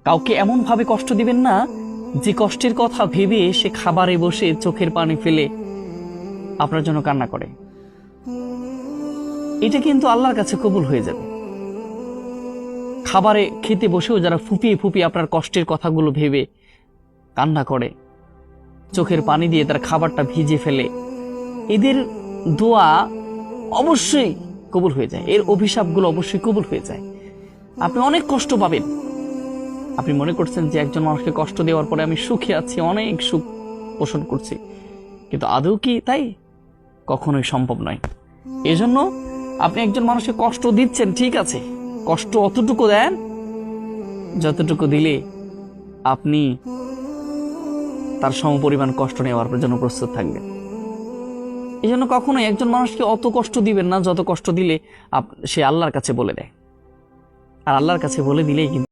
কাউকে এমন ভাবে কষ্ট দিবেন না যে কষ্টের কথা ভেবে সে খাবারে বসে চোখের পানি ফেলে আপনার জন্য কান্না করে। এটা কিন্তু আল্লাহর কাছে কবুল হয়ে যাবে। খাবারে খেতে বসেও যারা ফুপিয়ে ফুপিয়ে আপনার কষ্টের কথাগুলো ভেবে কান্না করে, চোখের পানি দিয়ে তার খাবারটা ভিজে ফেলে, এদের দোয়া অবশ্যই কবুল হয়ে যায়, এর অভিশাপগুলো অবশ্যই কবুল হয়ে যায়। আপনি অনেক কষ্ট পাবেন। আপনি মনে করছেন যে একজন মানুষকে কষ্ট দেওয়ার পরে আমি সুখে আছি, অনেক সুখ পোষণ করছি, কিন্তু আদৌ কি তাই? কখনোই সম্ভব নয়। এজন্য আপনি একজন মানুষকে কষ্ট দিচ্ছেন, ঠিক আছে, কষ্ট অতটুকু দেন যতটুকু দিলে আপনি তার সমপরিমাণ কষ্ট নেওয়ার জন্য প্রস্তুত থাকবেন। এই জন্য কখনোই একজন মানুষকে অত কষ্ট দিবেন না যত কষ্ট দিলে সে আল্লাহর কাছে বলে দেয়। আর আল্লাহর কাছে বলে দিলেই কিন্তু